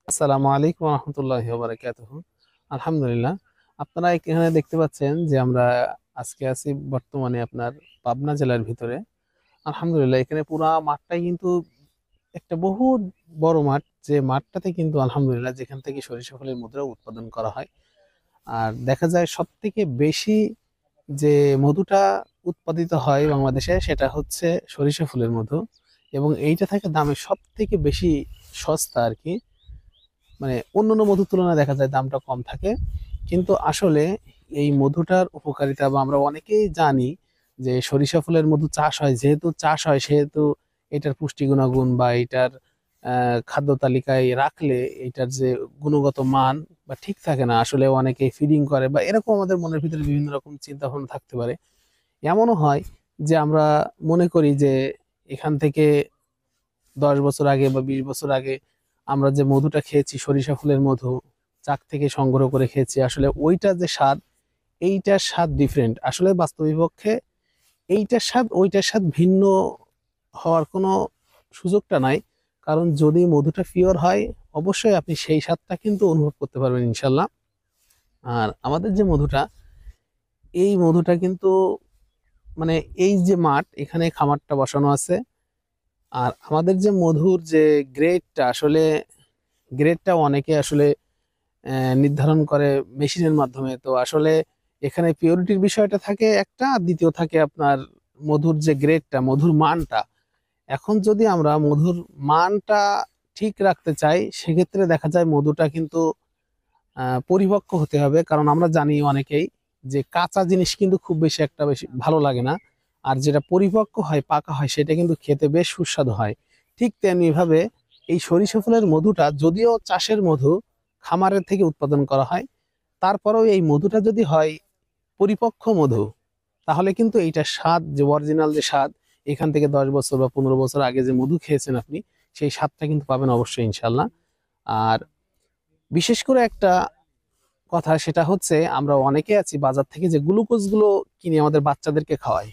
আসসালামু আলাইকুম রহমতুল্লাহি ওয়া বারাকাতুহু। আলহামদুলিল্লাহ। আপনারা এখানে দেখতে পাচ্ছেন যে আমরা আজকে আছি বর্তমানে আপনার পাবনা জেলার ভিতরে। আলহামদুলিল্লাহ, এখানে পুরা মাঠটাই কিন্তু একটা বহু বড় মাঠ, যে মাঠটাতে কিন্তু আলহামদুলিল্লাহ যেখান থেকে সরিষা ফুলের মুদ্রা উৎপাদন করা হয়। আর দেখা যায় সব থেকে বেশি যে মধুটা উৎপাদিত হয় বাংলাদেশে সেটা হচ্ছে সরিষা ফুলের মধু, এবং এইটা থাকে দামে সব থেকে বেশি সস্তা আর কি। মানে অন্যান্য মধুর তুলনায় দেখা যায় দামটা কম থাকে, কিন্তু আসলে এই মধুটার উপকারিতা বা আমরা অনেকেই জানি যে সরিষা ফুলের মধু চাষ হয়, যেহেতু চাষ হয় সেহেতু এটার পুষ্টি গুণাগুণ বা এটার খাদ্য তালিকায় রাখলে এটার যে গুণগত মান বা ঠিক থাকে না, আসলে অনেকে ফিডিং করে বা এরকম আমাদের মনের ভিতরে বিভিন্ন রকম চিন্তা ভাবনা থাকতে পারে। এমনও হয় যে আমরা মনে করি যে এখান থেকে 10 বছর আগে বা 20 বছর আগে আমরা যে মধুটা খেয়েছি, সরিষা ফুলের মধু চাক থেকে সংগ্রহ করে খেয়েছি, আসলে ওইটা যে স্বাদ, এইটার স্বাদ ডিফারেন্ট। আসলে বাস্তবিকপক্ষে এইটার স্বাদ ওইটার স্বাদ ভিন্ন হওয়ার কোনো সুযোগটা নাই। কারণ যদি মধুটা পিওর হয়, অবশ্যই আপনি সেই স্বাদটা কিন্তু অনুভব করতে পারবেন ইনশাল্লাহ। আর আমাদের যে মধুটা, এই মধুটা কিন্তু মানে এই যে মাঠ, এখানে খামারটা বসানো আছে। আর আমাদের যে মধুর যে গ্রেডটা, আসলে গ্রেডটা অনেকে আসলে নির্ধারণ করে মেশিনের মাধ্যমে। তো আসলে এখানে পিওরিটির বিষয়টা থাকে একটা, আর দ্বিতীয় থাকে আপনার মধুর যে গ্রেডটা, মধুর মানটা। এখন যদি আমরা মধুর মানটা ঠিক রাখতে চাই, সেক্ষেত্রে দেখা যায় মধুটা কিন্তু পরিপক্ক হতে হবে। কারণ আমরা জানি অনেকেই যে কাঁচা জিনিস কিন্তু খুব বেশি একটা বেশি ভালো লাগে না, আর যেটা পরিপক্ক হয়, পাকা হয়, সেটা কিন্তু খেতে বেশ সুস্বাদু হয়। ঠিক তেমনি ভাবে এই সরিষা ফুলের মধুটা, যদিও চাষের মধু, খামারের থেকে উৎপাদন করা হয়, তারপরেও এই মধুটা যদি হয় পরিপক্ক মধু, তাহলে কিন্তু এইটার স্বাদ, যে অরিজিনাল যে স্বাদ, এখান থেকে 10 বছর বা 15 বছর আগে যে মধু খেয়েছেন আপনি, সেই স্বাদটা কিন্তু পাবেন অবশ্যই ইনশাল্লাহ। আর বিশেষ করে একটা কথা, সেটা হচ্ছে আমরা অনেকে আছি বাজার থেকে যে গ্লুকোজ গুলো কিনে আমাদের বাচ্চাদেরকে খাওয়াই।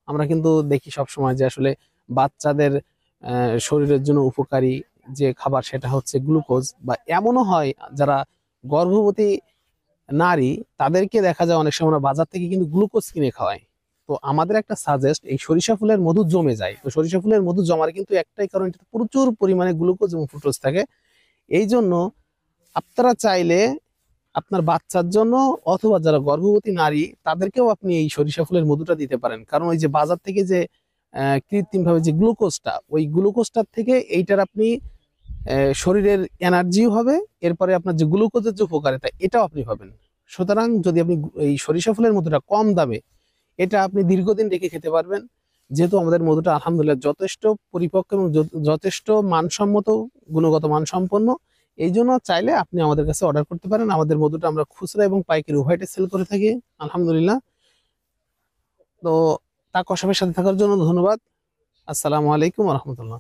আমরা কিন্তু দেখি সব সময় যে আসলে বাচ্চাদের শরীরের জন্য উপকারী যে খাবার সেটা হচ্ছে গ্লুকোজ। বা এমনও হয় যারা গর্ভবতী নারী, তাদেরকে দেখা যায় অনেক সময় আমরা বাজার থেকে কিন্তু গ্লুকোজ কিনে খাওয়াই। তো আমাদের একটা সাজেস্ট, এই সরিষা ফুলের মধু জমে যায়, তো সরিষা ফুলের মধু জমার কিন্তু একটাই কারণ, এটাতে প্রচুর পরিমাণে গ্লুকোজ এবং ফ্রুক্টোজ থাকে। এই জন্য আপনারা চাইলে আপনার বাচ্চার জন্য অথবা যারা গর্ভবতী নারী, তাদেরকেও আপনি এই সরিষা ফুলের মধুটা দিতে পারেন। কারণ ওই যে বাজার থেকে যে কৃত্রিম ভাবে যে গ্লুকোজটা, ওই গ্লুকোজটার থেকে এইটার আপনি শরীরের এনার্জিও হবে, এরপরে আপনার যে গ্লুকোজের যে উপকারিতা, এটাও আপনি পাবেন। সুতরাং যদি আপনি এই সরিষা ফুলের মধুটা কম দামে, এটা আপনি দীর্ঘদিন রেখে খেতে পারবেন। যেহেতু আমাদের মধুটা আলহামদুলিল্লাহ যথেষ্ট পরিপক্ক এবং যথেষ্ট মানসম্মত, গুণগত মানসম্পন্ন, এই জন্য চাইলে আপনি আমাদের কাছে অর্ডার করতে পারেন। আমাদের মধুটা আমরা খুচরা এবং পাইকারি উভয়টা সেল করে থাকি আলহামদুলিল্লাহ। তো তা কসাবের সাথে থাকার জন্য ধন্যবাদ। আসসালামু আলাইকুম রহমতুল্লাহ।